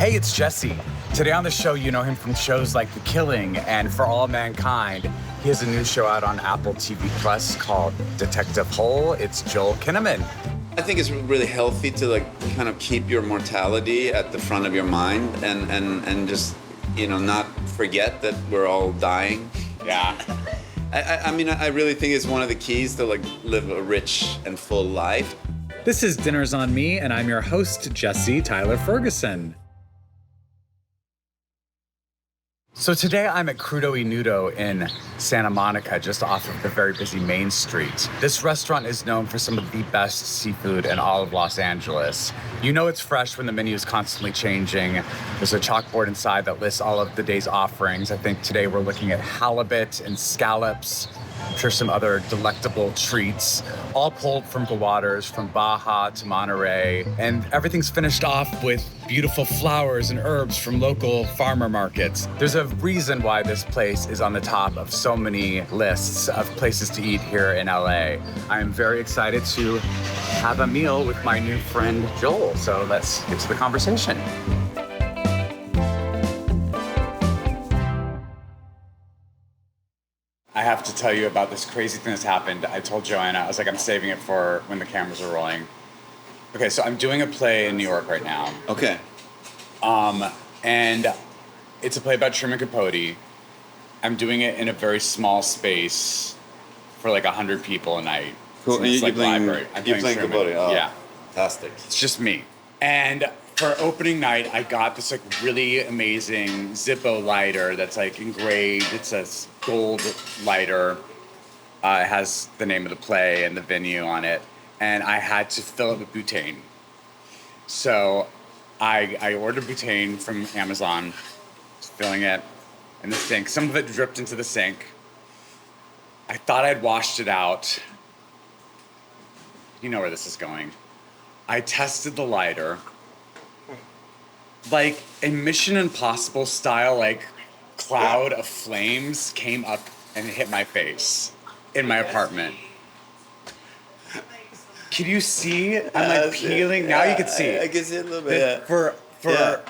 Hey, it's Jesse. Today on the show, you know him from shows like The Killing and For All Mankind. He has a new show out on Apple TV Plus called Detective Hole. It's Joel Kinnaman. I think it's really healthy to kind of keep your mortality at the front of your mind and just, not forget that we're all dying. Yeah. I mean, I really think it's one of the keys to live a rich and full life. This is Dinners on Me, and I'm your host, Jesse Tyler Ferguson. So today I'm at Crudo y Nudo in Santa Monica, just off of the very busy Main Street. This restaurant is known for some of the best seafood in all of Los Angeles. You know it's fresh when the menu is constantly changing. There's a chalkboard inside that lists all of the day's offerings. I think today we're looking at halibut and scallops. I'm sure some other delectable treats, all pulled from the waters, from Baja to Monterey. And everything's finished off with beautiful flowers and herbs from local farmer markets. There's a reason why this place is on the top of so many lists of places to eat here in LA. I'm very excited to have a meal with my new friend, Joel. So let's get to the conversation. I have to tell you about this crazy thing that's happened. I told Joanna, I was like, I'm saving it for when the cameras are rolling. Okay, so I'm doing a play in New York right now. Okay. And it's a play about Truman Capote. I'm doing it in a very small space for 100 people a night. Cool. So it's library. You're playing Capote. Oh, yeah. Fantastic. It's just me. And for opening night, I got this really amazing Zippo lighter that's engraved. It's a gold lighter. It has the name of the play and the venue on it. And I had to fill it with butane. So I ordered butane from Amazon, filling it in the sink. Some of it dripped into the sink. I thought I'd washed it out. You know where this is going. I tested the lighter. A Mission Impossible style, cloud of flames came up and hit my face in my apartment. Can you see? I'm peeling. Now you can see. I can see it a little bit.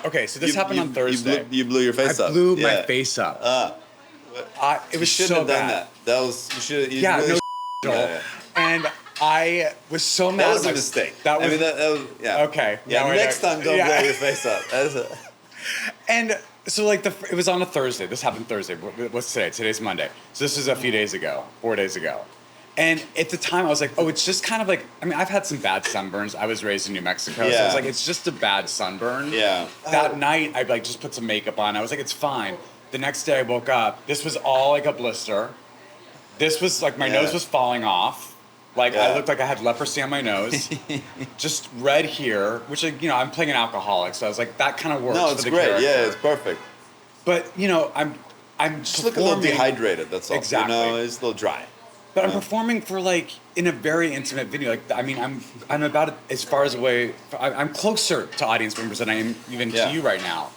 Okay, so this happened on Thursday. You blew your face up. I blew my face up. It was so bad. You should have done that. And I was so mad. That was a mistake. That was, Okay. Yeah, next time don't blow your face up. And so it was on a Thursday. This happened Thursday. What's today? Today's Monday. So this was a few days ago, 4 days ago. And at the time I was it's just kind of I've had some bad sunburns. I was raised in New Mexico. So I was it's just a bad sunburn. Yeah. That night I just put some makeup on. I was it's fine. The next day I woke up. This was all a blister. This was my nose was falling off. I looked like I had leprosy on my nose. Just red here, which I'm playing an alcoholic, so I was that kind of works. No, it's for the great. character. Yeah, it's perfect. But I'm just look a little dehydrated. That's all. Exactly. It's a little dry. But I'm performing for in a very intimate venue. I'm about as far as away. I'm closer to audience members than I am even to you right now.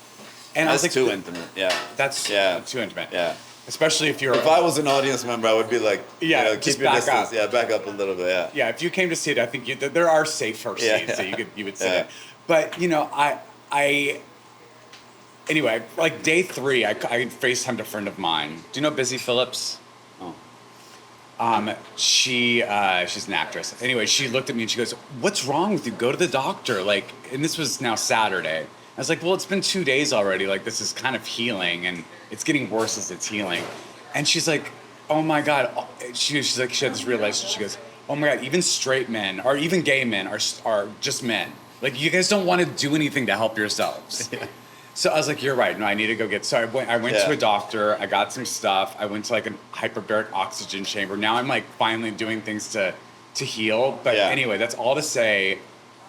And that's I was too intimate. Yeah. That's too intimate. Yeah. Especially if you're. If I was an audience member, I would be just keep your back distance. up. Yeah, back up a little bit. Yeah. Yeah. If you came to see it, I think there are safer seats that you would sit in. But I. Anyway, day 3, I FaceTimed a friend of mine. Do you know Busy Phillips? Oh. She's an actress. Anyway, she looked at me and she goes, "What's wrong with you? Go to the doctor." And this was now Saturday. I was well, it's been 2 days already. This is kind of healing, and it's getting worse as it's healing. And she's "Oh my God." She's she had this realization. She goes, "Oh my God, even straight men or even gay men are just men. You guys don't want to do anything to help yourselves." Yeah. So I was "You're right. No, I need to go get." So I went to a doctor. I got some stuff. I went to a hyperbaric oxygen chamber. Now I'm finally doing things to heal. But anyway, that's all to say,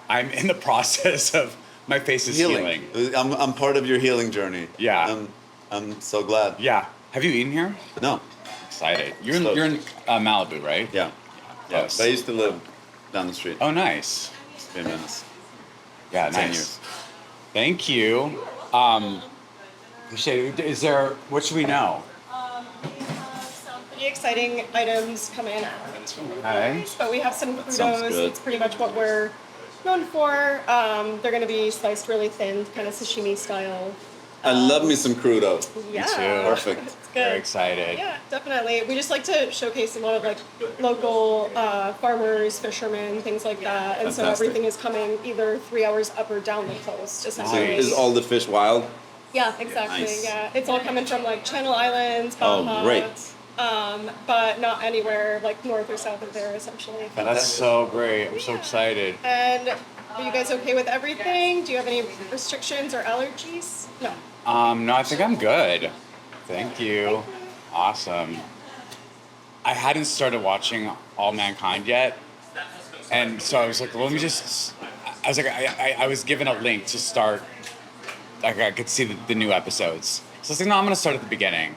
I'm in the process of my face is healing. I'm part of your healing journey. Yeah. I'm so glad. Yeah. Have you eaten here? No. Excited. You're in Malibu, right? Yeah. Yeah. But I used to live down the street. Oh, nice. 3 minutes. Yeah, 10 nice. years. Thank you. Is there, what should we know? We have some pretty exciting items coming in. Okay. But we have some Crudos. It's pretty much what we're known for. They're going to be sliced really thin, kind of sashimi style. I love me some crudo. Yeah, too. Perfect. It's good. Very excited. Yeah, definitely. We just like to showcase a lot of like local farmers, fishermen, things like that, and so Fantastic. everything is coming either 3 hours up or down the coast. So Essentially. is all the fish wild? Yeah, exactly. Nice. Yeah, it's all coming from like Channel Islands, Oh, Baja, great. but not anywhere like north or south of there, essentially. That's so great. I'm so excited. And are you guys okay with everything? Do you have any restrictions or allergies? No. No, I think I'm good. Thank you. Awesome. I hadn't started watching All Mankind yet, and so I was like, let me just. I was like, I was given a link to start. Like I could see the new episodes. So I was like, no, I'm gonna start at the beginning.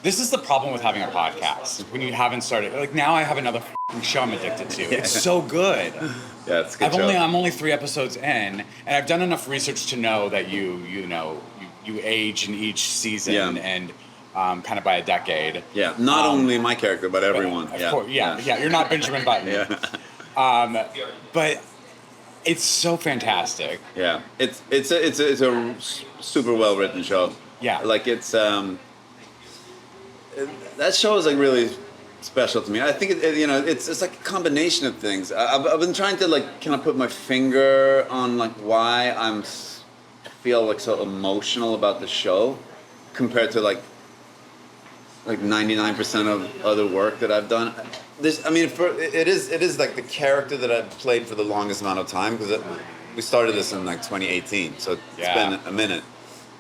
This is the problem with having a podcast. When you haven't started, like now I have another f***ing show I'm addicted to. It's so good. Yeah, it's a good show. I'm only 3 episodes in, and I've done enough research to know that you age in each season Yeah. and kind of by a decade. Yeah, not only my character, but everyone. Of Yeah. course, yeah. You're not Benjamin Button. Yeah. But it's so fantastic. Yeah, it's a super well written show. Yeah. Like it's that show is like really special to me. I think it's like a combination of things. I've been trying to like kind of put my finger on like why I feel like so emotional about the show compared to like 99% of other work that I've done. It is like the character that I've played for the longest amount of time because we started this in like 2018, so it's been a minute,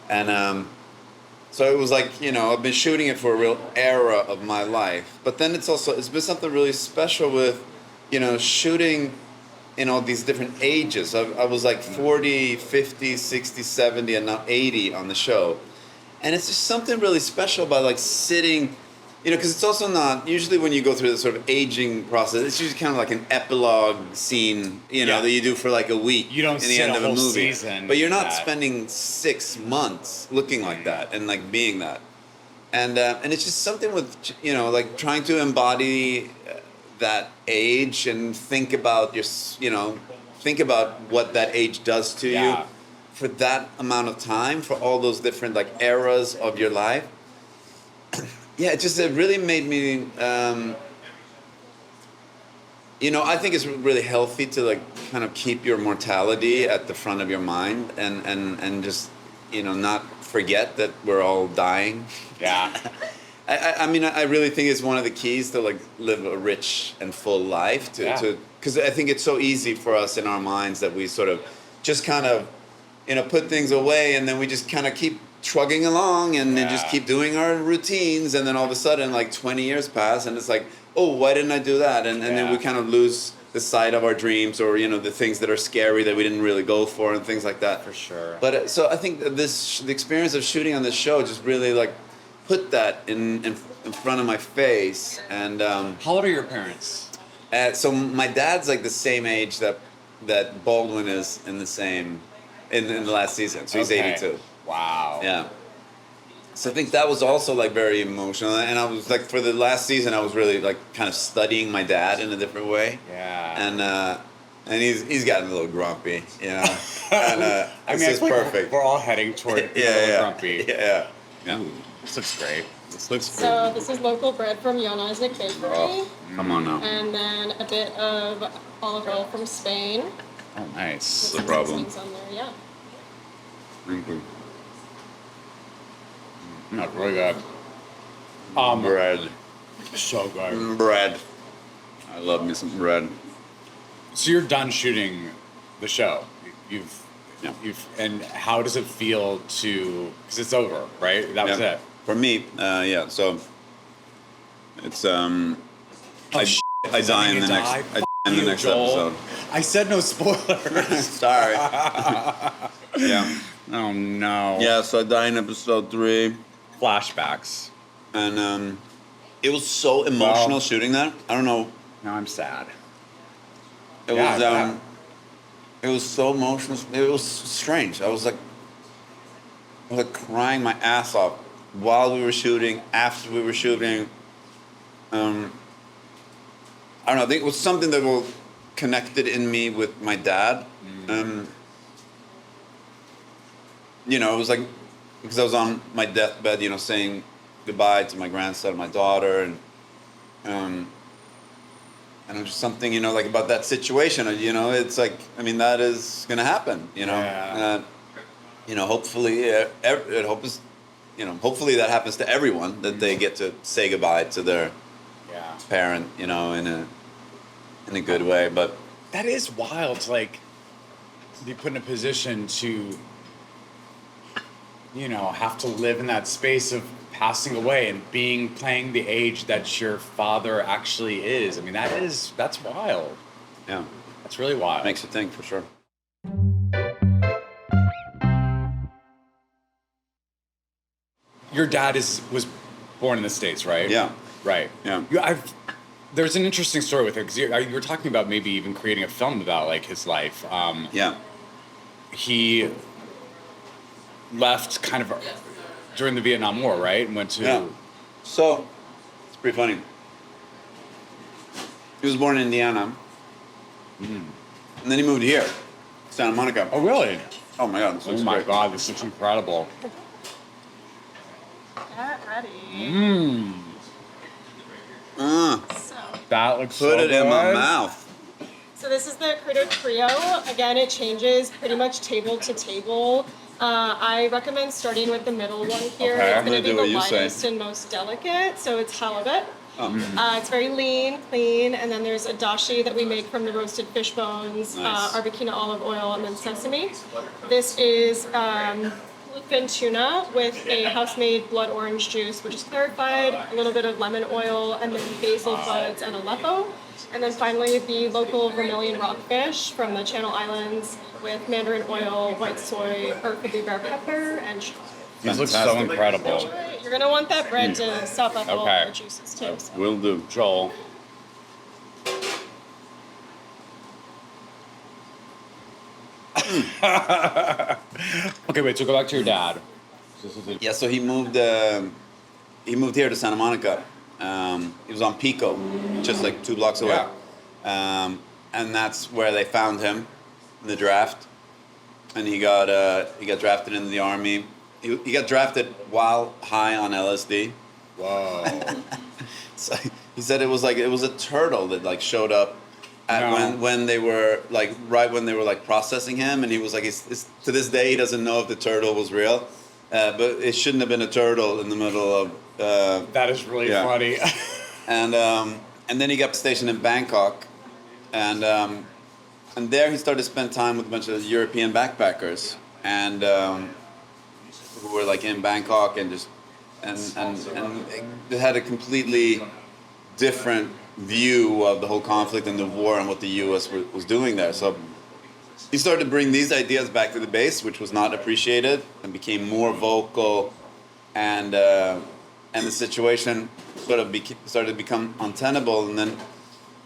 and so it was like I've been shooting it for a real era of my life. But then it's been something really special with shooting in all these different ages. I was like 40, 50, 60, 70, and now 80 on the show. And it's just something really special about like sitting, because it's also not, usually when you go through this sort of aging process, it's usually kind of like an epilogue scene, that you do for like a week. You don't in the sit end a of a whole movie. season But you're not that. spending 6 months looking like that and like being that. And it's just something with, like trying to embody that age and think about think about what that age does to you for that amount of time, for all those different like eras of your life. Yeah, it really made me. I think it's really healthy to like kind of keep your mortality at the front of your mind and just not forget that we're all dying. Yeah. I really think it's one of the keys to like live a rich and full life because I think it's so easy for us in our minds that we sort of just kind of put things away and then we just kind of keep trugging along and then just keep doing our routines, and then all of a sudden like 20 years pass and it's like, oh, why didn't I do that? And then we kind of lose the sight of our dreams or the things that are scary that we didn't really go for and things like that. For sure. But so I think that the experience of shooting on this show just really like put that in front of my face. And How old are your parents? so my dad's like the same age that Baldwin is in the last season. So he's 82. Wow. Yeah. So I think that was also like very emotional, and I was like for the last season I was really like kind of studying my dad in a different way. Yeah. And he's gotten a little grumpy, and it's just like perfect. we're all heading toward grumpy. Yeah. Ooh, this looks great. This looks So this is local bread from Jan Isaac Bakery, Oh, come on now. and then a bit of olive oil from Spain. Oh, nice. No problem. Things on there, yeah. Thank you. That's really good. Bread. So good. Bread. I love me some bread. So you're done shooting the show. You've and how does it feel to? Because it's over, right? That was it. For me, yeah. So it's I Does that die mean in you the next die? I die in the You, next Joel. episode. I said no spoilers. Sorry. Yeah. Oh no. Yeah. So I die in episode 3. Flashbacks. And it was so emotional shooting that. I don't know. Now I'm sad. It was it was so emotional. It was strange. I was like crying my ass off while we were shooting, after we were shooting. I don't know. I think it was something that will connected in me with my dad. You know, it was like, because I was on my deathbed, you know, saying goodbye to my grandson, my daughter, and just something, you know, like about that situation, you know, it's like, I mean, that is going to happen, you know. Yeah. You know, hopefully, hopefully that happens to everyone, that they get to say goodbye to their parent, you know, in a good way. But that is wild to, like, be put in a position to, you know, have to live in that space of passing away and playing the age that your father actually is. I mean, that's wild. Yeah. That's really wild. Makes you think, for sure. Your dad was born in the States, right? Yeah. Right. Yeah. There's an interesting story with it, because you were talking about maybe even creating a film about, like, his life. Yeah. He left kind of during the Vietnam War, right? And went to... Yeah. So, it's pretty funny. He was born in Indiana. And then he moved here, Santa Monica. Oh, really? Oh, my God. Oh, my God. This looks incredible. Get ready. So. That looks so Put it good. in my mouth. So this is the Crudo Trio. Again, it changes pretty much table to table. I recommend starting with the middle one here. Okay. It's going to be do the what you say. lightest and most delicate. So it's halibut. Oh. It's very lean, clean, and then there's a dashi that we make from the roasted fish bones, Nice. Arbequina olive oil, and then sesame. This is bluefin tuna with a house-made blood orange juice, which is clarified, a little bit of lemon oil, and then basil buds and Aleppo. And then finally, the local vermilion rockfish from the Channel Islands with mandarin oil, white soy, earthy bear pepper, and sugar. These look so Fantastic. incredible. You're gonna want that bread to sop up all Okay. the juices too. So. Will do. Joel. Okay, wait, so go back to your dad. Yeah, so he moved here to Santa Monica. He was on Pico, just like 2 blocks away. And that's where they found him in the draft. And he got drafted into the army. He got drafted while high on LSD. Whoa. So he said it was a turtle that like showed up when they were like right when they were like processing him, and he was like, to this day he doesn't know if the turtle was real, but it shouldn't have been a turtle in the middle of. That is really funny. And then he got stationed in Bangkok, and there he started to spend time with a bunch of European backpackers, and who were like in Bangkok and just and they had a completely different view of the whole conflict and the war and what the U.S. was doing there. So he started to bring these ideas back to the base, which was not appreciated, and became more vocal, and the situation sort of started to become untenable. And then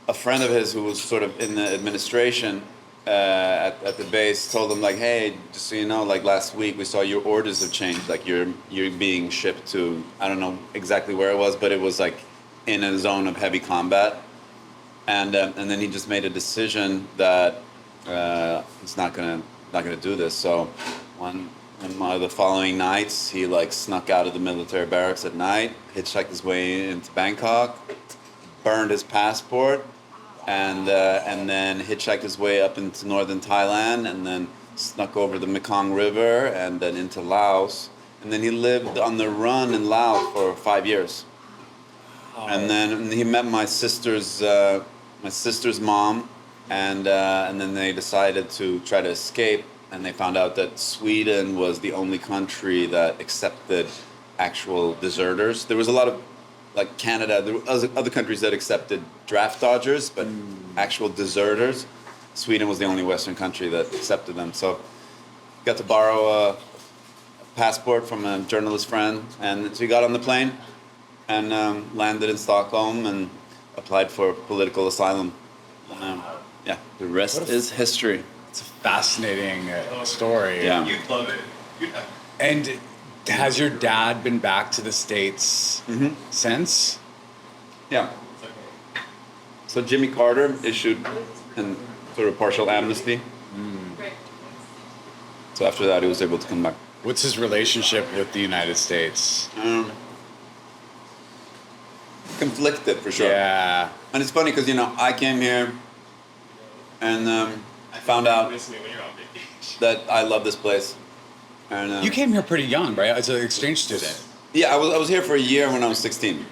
a friend of his who was sort of in the administration at the base told him, like, hey, just so you know, like last week we saw your orders have changed. Like you're being shipped to, I don't know exactly where it was, but it was like in a zone of heavy combat. And then he just made a decision that he's not gonna do this. So one of the following nights, he like snuck out of the military barracks at night, hitchhiked his way into Bangkok, burned his passport, and then hitchhiked his way up into northern Thailand, and then snuck over the Mekong River, and then into Laos, and then he lived on the run in Laos for 5 years. And then he met my sister's mom, and then they decided to try to escape, and they found out that Sweden was the only country that accepted actual deserters. There was a lot of, like Canada, there were other countries that accepted draft dodgers, but actual deserters, Sweden was the only Western country that accepted them. So got to borrow a passport from a journalist friend, and so he got on the plane and landed in Stockholm and applied for political asylum. Yeah, the rest is history. It's a fascinating story. Yeah. You'd love it. And has your dad been back to the States since? Yeah. So Jimmy Carter issued and sort of partial amnesty. So after that, he was able to come back. What's his relationship with the United States? Conflicted, for sure. Yeah. And it's funny because, I came here and found out that I love this place. And You came here pretty young, right? As an exchange student. Yeah, I was here for a year when I was 16.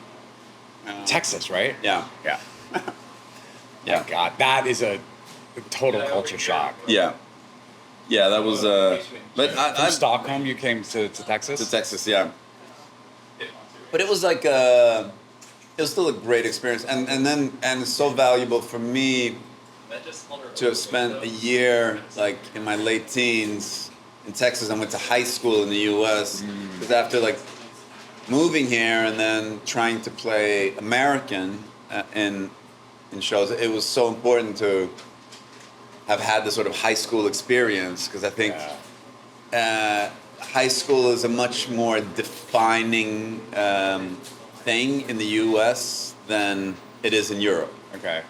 Texas, right? Yeah. Yeah. Yeah. Oh, God, that is a total culture shock. Yeah. Yeah, that was... but From Stockholm, you came to Texas? To Texas, yeah. But it was like... it was still a great experience. And it's so valuable for me to have spent a year, like, in my late teens in Texas. I went to high school in the U.S. Because after, like, moving here and then trying to play American in shows, it was so important to have had this sort of high school experience, because I think high school is a much more defining thing in the U.S. than it is in Europe. Okay.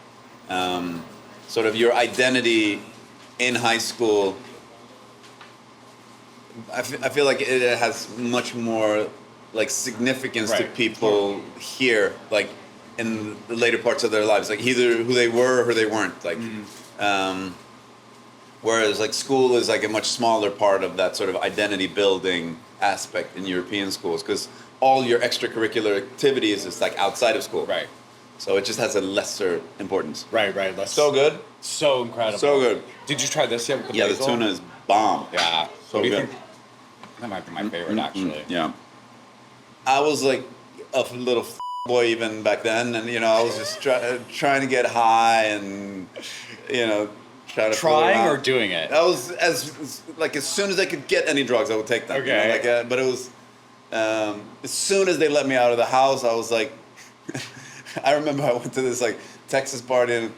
Sort of your identity in high school, I feel like it has much more like significance to people here, like in the later parts of their lives, like either who they were or who they weren't, like whereas like school is like a much smaller part of that sort of identity building aspect in European schools, because all your extracurricular activities is like outside of school, Right. So it just has a lesser importance. Right. So good. So incredible. So good. Did you try this yet with the Yeah, the basil? tuna is bomb. Yeah. So What do you good. think? That might be my favorite, actually. Yeah. I was like a little boy even back then, and I was just trying to get high and try to fool Trying around. or doing it? I was as soon as I could get any drugs, I would take them. Okay. But it was as soon as they let me out of the house, I was like, I remember I went to this like Texas party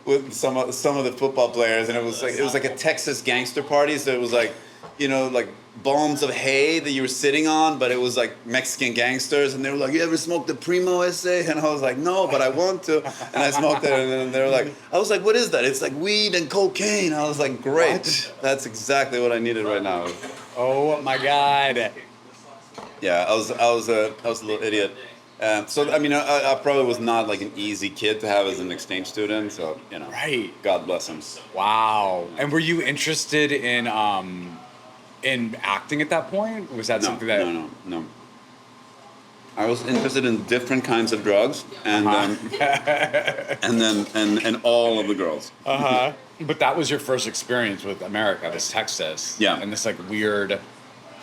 with some of the football players, and it was like a Texas gangster party. So it was like, like bombs of hay that you were sitting on, but it was like Mexican gangsters, and they were like, "You ever smoked the Primo ese?" And I was like, "No, but I want to." And I smoked it, and then they were like, I was like, "What is that?" It's like weed and cocaine. I was like, "Great, What? That's exactly what I needed right now." Oh my God. Yeah, I was a little idiot. So I mean, I probably was not like an easy kid to have as an exchange student. So Right. God bless him. Wow. And were you interested in acting at that point? Was that something that? No. I was interested in different kinds of drugs, and and all of the girls. But that was your first experience with America, this Texas. Yeah. And this like weird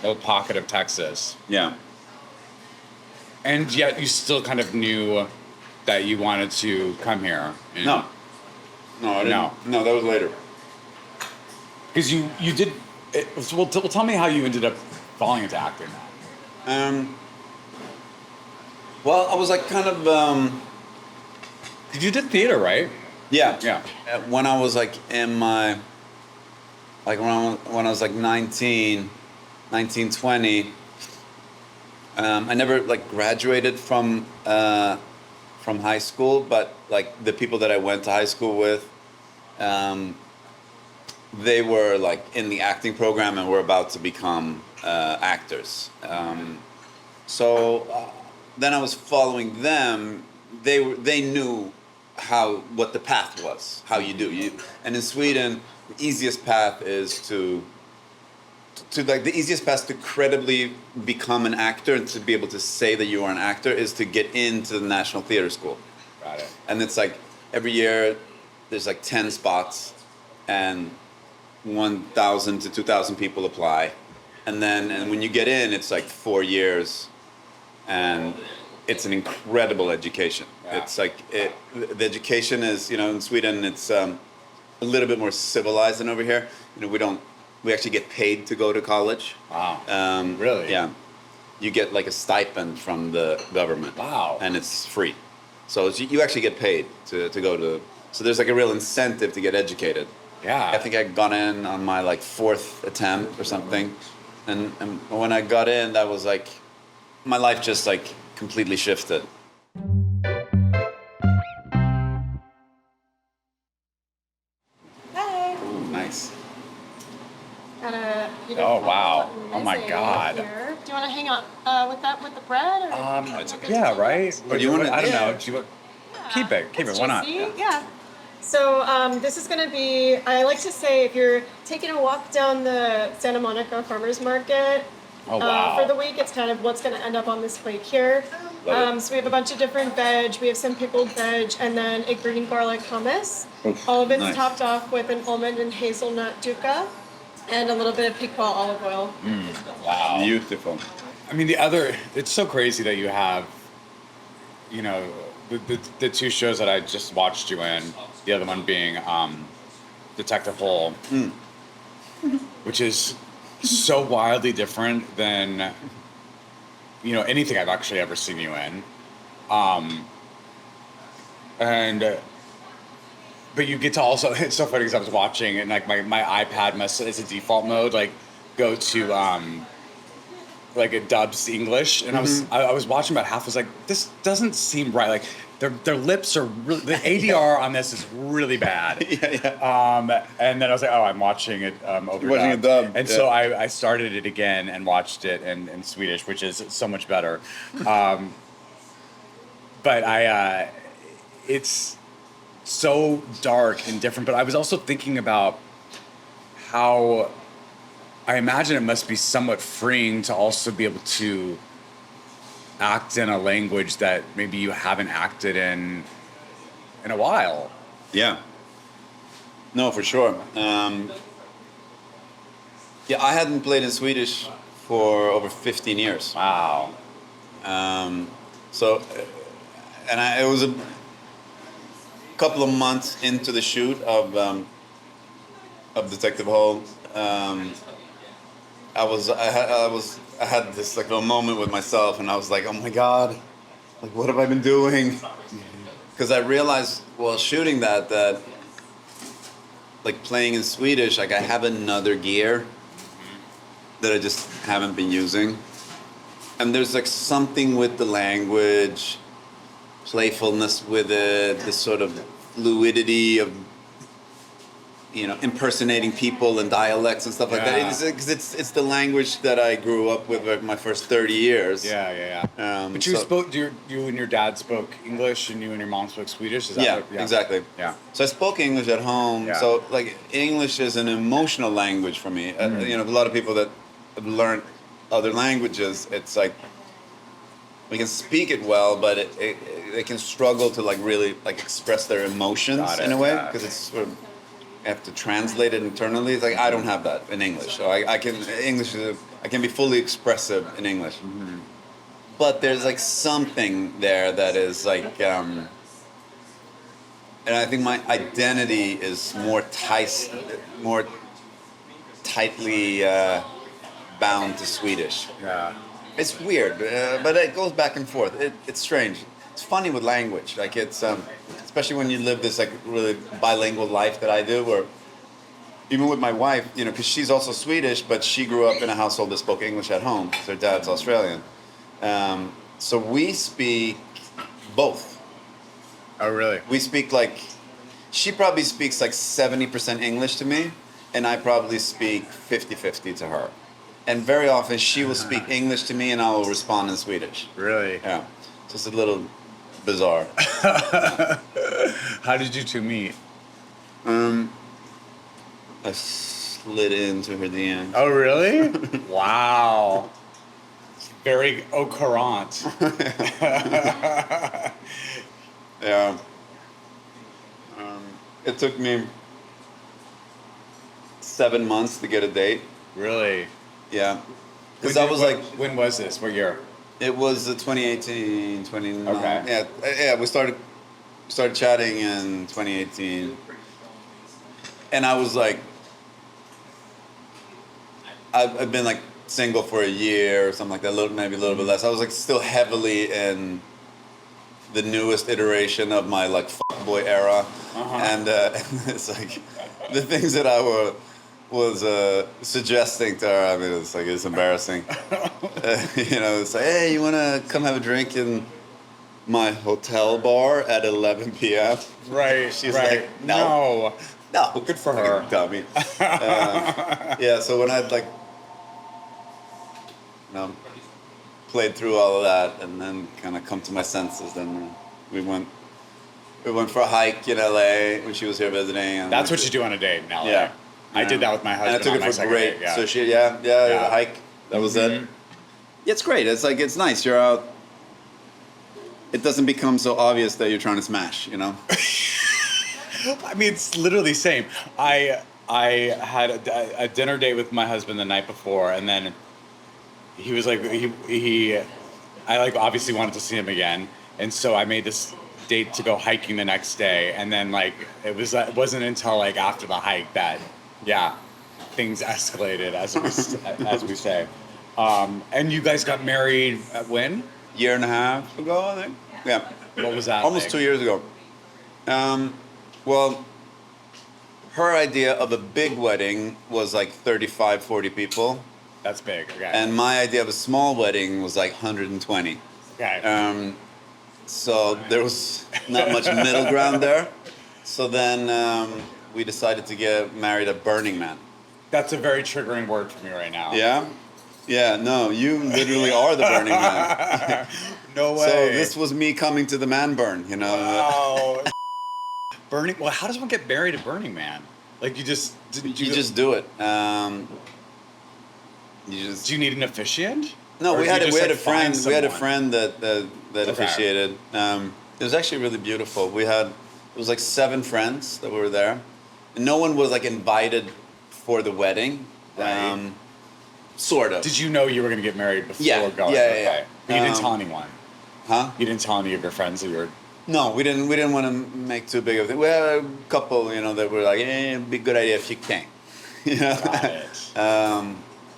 little pocket of Texas. Yeah. And yet you still kind of knew that you wanted to come here. No, I didn't. No, that was later. Because you did. Well, tell me how you ended up falling into acting. Well, I was like kind of. Because you did theater, right? Yeah. Yeah. When I was like in my. Like when I was like 19, 20. I never like graduated from high school, but like the people that I went to high school with, they were like in the acting program and were about to become actors. So then I was following them. They knew what the path was, how you do. And in Sweden, the easiest path is to the easiest path to credibly become an actor and to be able to say that you are an actor is to get into the National Theatre School. Got it. And it's like every year there's like 10 spots and 1,000 to 2,000 people apply. And when you get in, it's like 4 years and it's an incredible education. Yeah. It's like the education is, in Sweden, it's a little bit more civilized than over here. We actually get paid to go to college. Wow. Really? Yeah. You get like a stipend from the government. Wow. And it's free. So you actually get paid to go to. So there's like a real incentive to get educated. Yeah. I think I got in on my like 4th attempt or something. And when I got in, that was like, my life just like completely shifted. want to hang out with that with the bread? Or Yeah, right. Or do you want to? I don't know. Do you, keep it. It's Why not? juicy, yeah. So this is going to be, I like to say, if you're taking a walk down the Santa Monica Farmers Market Oh, wow. for the week, it's kind of what's going to end up on this plate here. So we have a bunch of different veg. We have some pickled veg and then a green garlic hummus. All of it's Nice. topped off with an almond and hazelnut dukkha and a little bit of piquant olive oil. Wow. Beautiful. I mean, it's so crazy that you have, you know, the two shows that I just watched you in, the other one being Detective Hole, which is so wildly different than, you know, anything I've actually ever seen you in. But you get to also, it's so funny because I was watching and like my iPad must, as a default mode, like go to like it dubs English, and I was watching about half. I was like, this doesn't seem right. Like their lips are really, the ADR on this is really bad. And then I was like, oh, I'm watching it over. Watching it dubbed. And so I started it again and watched it in Swedish, which is so much better. But it's so dark and different. But I was also thinking about how I imagine it must be somewhat freeing to also be able to act in a language that maybe you haven't acted in a while. Yeah. No, for sure. Yeah, I hadn't played in Swedish for over 15 years. Wow. So, it was a couple of months into the shoot of Detective Hole. I had this like little moment with myself, and I was like, oh my god, like what have I been doing? Because I realized while shooting that like playing in Swedish, like I have another gear that I just haven't been using, and there's like something with the language, playfulness with it, this sort of fluidity of, you know, impersonating people and dialects and stuff like that. It's the language that I grew up with like, my first 30 years. But you and your dad spoke English, and you and your mom spoke Swedish. Is that exactly. Yeah. So I spoke English at home. Yeah. So like English is an emotional language for me. You know, a lot of people that have learned other languages, it's like we can speak it well, but they can struggle to like really like express their emotions in a way because it's sort of, I have to translate it internally. It's like I don't have that in English, so I can be fully expressive in English. But there's like something there that is like, and I think my identity is more tightly bound to Swedish. Yeah. It's weird, but it goes back and forth. It's strange. It's funny with language. Like it's, especially when you live this like really bilingual life that I do, where even with my wife, you know, because she's also Swedish, but she grew up in a household that spoke English at home. So her dad's Australian. So we speak both. Oh, really? We speak like, she probably speaks like 70% English to me, and I probably speak 50-50 to her. And very often she will speak English to me and I will respond in Swedish. Really? Yeah. Just a little bizarre. How did you two meet? I slid into her DMs. Oh, really? Wow. Very au courant. Yeah. It took me 7 months to get a date. Really? Yeah. Because I was like... When was this? What year? It was 2018, 2019. Okay. Yeah, we started chatting in 2018. And I was like... I've been like single for a year or something like that, maybe a little bit less. I was like still heavily in the newest iteration of my like fuckboy era. And it's like the things that I was suggesting to her, I mean, it's embarrassing. You know, it's like, hey, you want to come have a drink in my hotel bar at 11 p.m.? Right. She's like, no. Good for her. Dummy. Yeah, so when I'd like, played through all of that, and then kind of come to my senses. Then we went for a hike in LA when she was here visiting. And That's what you do on a date in LA. Yeah. I did that with my husband. And I took on it my for second great. date, yeah. So the hike. That was it. Yeah, it's great. It's like, it's nice. You're out. It doesn't become so obvious that you're trying to smash, you know? I mean, it's literally the same. I had a dinner date with my husband the night before, and then he was like, I like obviously wanted to see him again, and so I made this date to go hiking the next day, and then like it wasn't until like after the hike that things escalated, as we say. And you guys got married at when? Year and a half ago, I think. Yeah. What was that? Almost like? 2 years ago. Well, her idea of a big wedding was like 35, 40 people. That's big. Okay. And my idea of a small wedding was like 120. Okay. So there was not much middle ground there. So then we decided to get married at Burning Man. That's a very triggering word for me right now. Yeah? Yeah, no, you literally are the Burning Man. No way. So this was me coming to the man burn, you know? Wow. Burning. Well, how does one get married at Burning Man? Like you just You just do it. Do you need an officiant? No, Or we do you had just, a like, friend. find We had a someone? friend that Okay. officiated. It was actually really beautiful. It was like 7 friends that were there, and no one was like invited for the wedding. Right. Sort of. Did you know you were going to get married before Yeah, going? yeah, Okay. yeah. But you didn't tell anyone. Huh? You didn't tell any of your friends that you were. No, we didn't. We didn't want to make too big of it. We had a couple, that were like, it'd be a good idea if you came. Got it.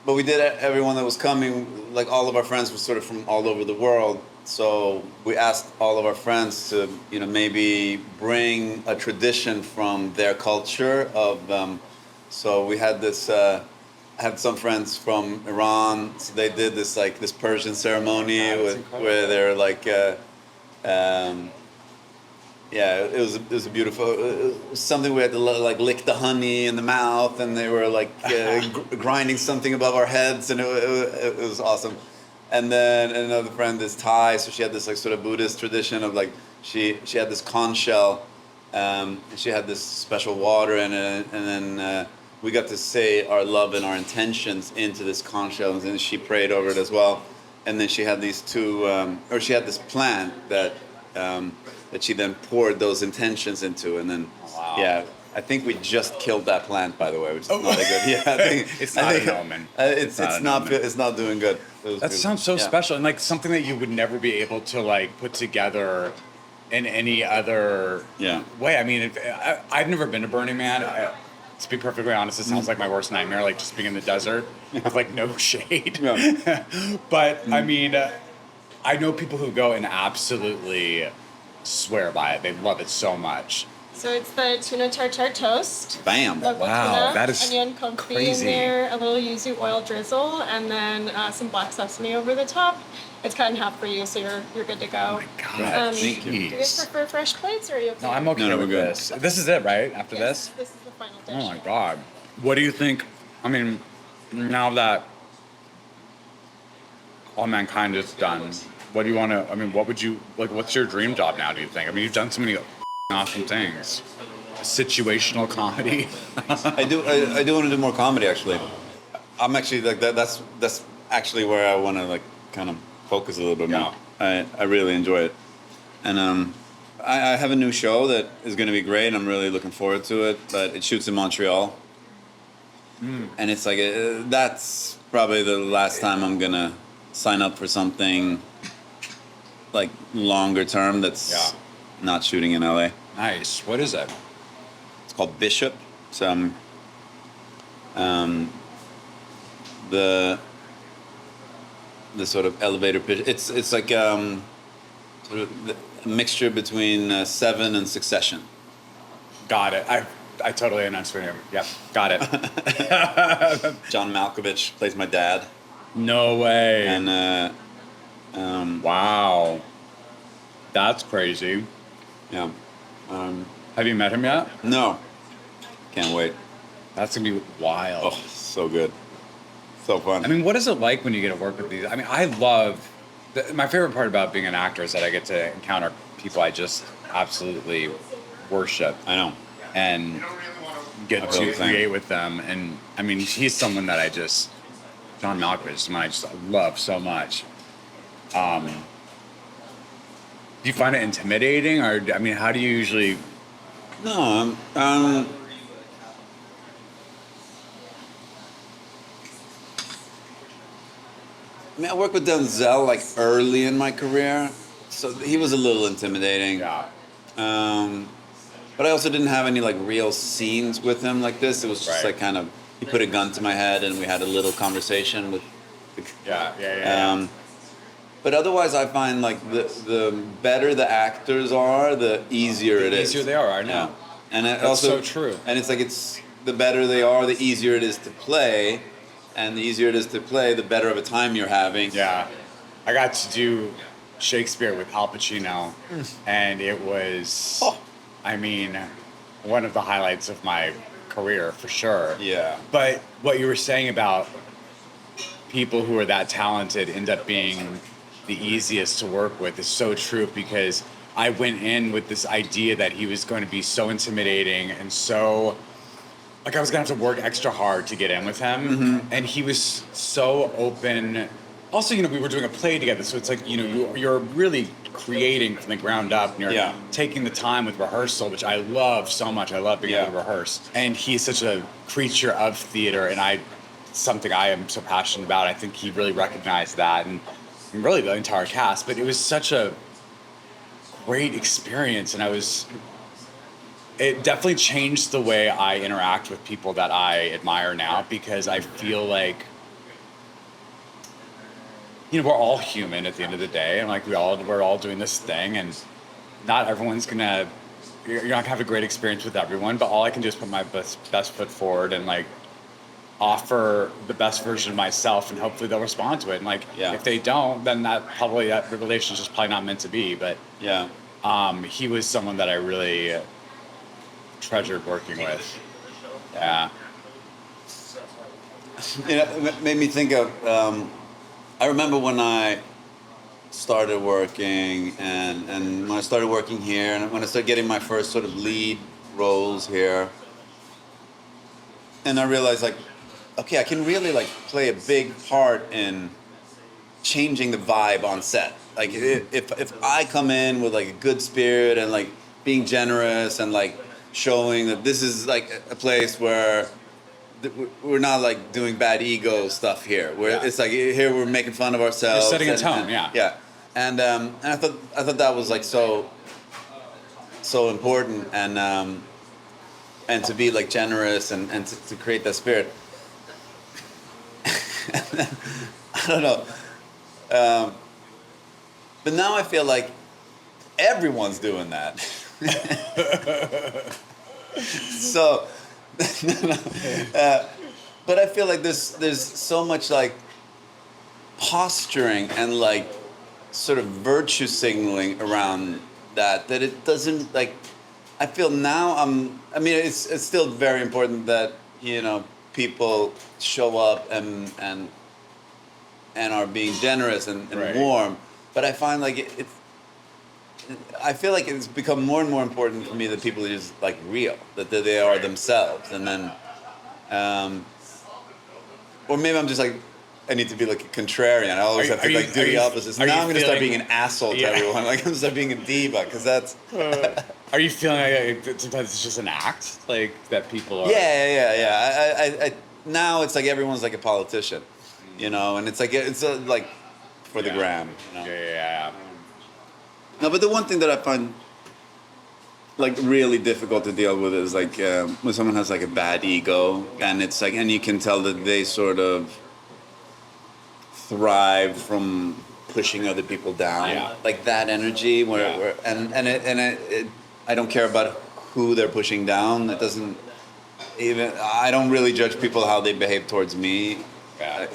But we did. Everyone that was coming, like all of our friends, were sort of from all over the world. So we asked all of our friends to, maybe bring a tradition from their culture of. So we had this. I had some friends from Iran. So they did this Persian ceremony where they're like. It was a beautiful. It was something we had to like lick the honey in the mouth, and they were like grinding something above our heads, and it was awesome. And then another friend is Thai, so she had this like sort of Buddhist tradition of like she had this conch shell, and she had this special water in it, and then we got to say our love and our intentions into this conch shell, and then she prayed over it as well. And then she had these she had this plant that she then poured those intentions into, and then I think we just killed that plant, by the way, which is not a good. Yeah, I think It's not an omen. It's not doing good. That sounds so special, and like something that you would never be able to like put together in any other way. I mean, I've never been to Burning Man. To be perfectly honest, it sounds like my worst nightmare, like just being in the desert with like no shade. Yeah. But I mean, I know people who go and absolutely swear by it. They love it so much. So it's the tuna tartare toast. Bam! Local Wow, tuna, that is onion confit crazy. in there, a little yuzu oil drizzle, and then some black sesame over the top. It's cut in half for you, so you're good to go. Oh my God, thank you. Do you guys prefer fresh plates, or are you okay? No, I'm okay No, with we're good. this. This is it, right? After Yes, this? this is the final dish. Oh my God. What do you think? I mean, now that all mankind is done, what do you want to? I mean, what would you like? What's your dream job now? Do you think? I mean, you've done so many awesome things. Situational comedy. I do want to do more comedy, actually. I'm actually like that. That's actually where I want to like kind of focus a little bit more. I really enjoy it, and I have a new show that is going to be great. I'm really looking forward to it, but it shoots in Montreal, and it's like that's probably the last time I'm gonna sign up for something like longer term that's not shooting in LA. Nice. What is it? It's called Bishop. It's the sort of elevator pitch. It's like sort of a mixture between Seven and Succession. Got it. I totally understand him. Yep. Got it. John Malkovich plays my dad, No way. and Wow. That's crazy. yeah, Have you met him yet? no, can't wait. That's gonna be wild. Oh, so good, so fun. I mean, what is it like when you get to work with these? I mean, I love My favorite part about being an actor is that I get to encounter people I just absolutely worship. I know. And get to create with them. And I mean, he's someone that John Malkovich is someone I just love so much. Do you find it intimidating, or I mean, how do you usually? No, I mean, I worked with Denzel like early in my career, so he was a little intimidating. Yeah. But I also didn't have any like real scenes with him like this. It was just like kind of he put a gun to my head and we had a little conversation with. Yeah. But otherwise, I find like the better the actors are, the easier it is. The easier they are, I know. Yeah. And That's also so true. And it's like the better they are, the easier it is to play, and the easier it is to play, the better of a time you're having. Yeah, I got to do Shakespeare with Al Pacino, and it was, I mean, one of the highlights of my career for sure. Yeah. But what you were saying about people who are that talented end up being the easiest to work with is so true, because I went in with this idea that he was going to be so intimidating and so, like, I was going to have to work extra hard to get in with him. And he was so open. Also, you know, we were doing a play together, so it's like, you know, you're really creating from the ground up, and you're taking the time with rehearsal, which I love so much. I love being able to rehearse. And he's such a creature of theater, and something I am so passionate about. I think he really recognized that, and really the entire cast. But it was such a great experience, and it definitely changed the way I interact with people that I admire now, because I feel like, you know, we're all human at the end of the day, and like we're all doing this thing, and not everyone's gonna, you're not gonna have a great experience with everyone, but all I can do is put my best foot forward and like offer the best version of myself, and hopefully they'll respond to it. And like, if they don't, then that relationship's just probably not meant to be. But he was someone that I really treasured working with. Yeah. You know, it made me think of, I remember when I started working and when I started working here, and when I started getting my first sort of lead roles here, and I realized like, okay, I can really like play a big part in changing the vibe on set. Like if I come in with like a good spirit and like being generous and like showing that this is like a place where we're not like doing bad ego stuff here. It's like here we're making fun of ourselves. You're setting a tone, yeah. And I thought that was like so important, and to be like generous and to create that spirit. I don't know. But now I feel like everyone's doing that. So, but I feel like there's so much like posturing and like sort of virtue signaling around that it doesn't like. I feel now I mean, it's still very important that, you know, people show up and are being generous and warm, but I find like I feel like it's become more and more important for me that people are just like real, that they are themselves, and then or maybe I'm just like, I need to be like a contrarian. I always have to like do the opposite. So now I'm gonna start being an asshole to everyone. Like I'm gonna start being a diva, because that's. Are you feeling like sometimes it's just an act, like that people are? Yeah. I now it's like everyone's like a politician, you know, and it's like like for the gram, you know. Yeah. No, but the one thing that I find like really difficult to deal with is like when someone has like a bad ego, and it's like, and you can tell that they sort of thrive from pushing other people down, like that energy where I don't care about who they're pushing down. It doesn't even, I don't really judge people how they behave towards me.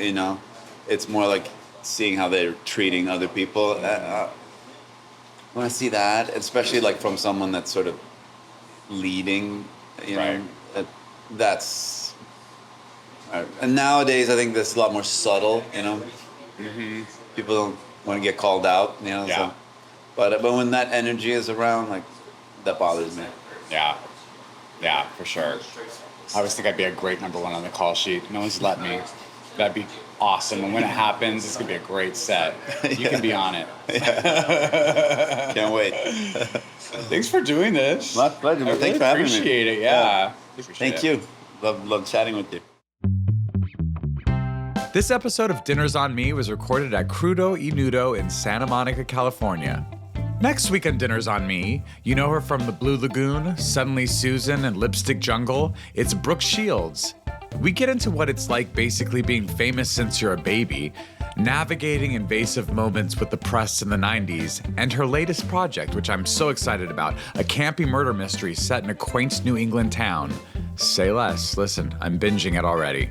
You know, it's more like seeing how they're treating other people. When I see that, especially like from someone that's sort of leading, you know, that's. And nowadays, I think that's a lot more subtle. You know, people don't want to get called out, you know. Yeah. So, but when that energy is around, like, that bothers me. Yeah. Yeah, for sure. I always think I'd be a great number one on the call sheet. No one's let me. That'd be awesome. And when it happens, it's going to be a great set. You can be on it. Yeah. Can't wait. Thanks for doing this. My pleasure. I really Thanks for having me. appreciate it. Yeah. Thank you. Love chatting with you. This episode of Dinners on Me was recorded at Crudo y Nudo in Santa Monica, California. Next week on Dinners on Me, you know her from The Blue Lagoon, Suddenly Susan, and Lipstick Jungle. It's Brooke Shields. We get into what it's like basically being famous since you're a baby, navigating invasive moments with the press in the 90s, and her latest project, which I'm so excited about, a campy murder mystery set in a quaint New England town. Say less. Listen, I'm binging it already.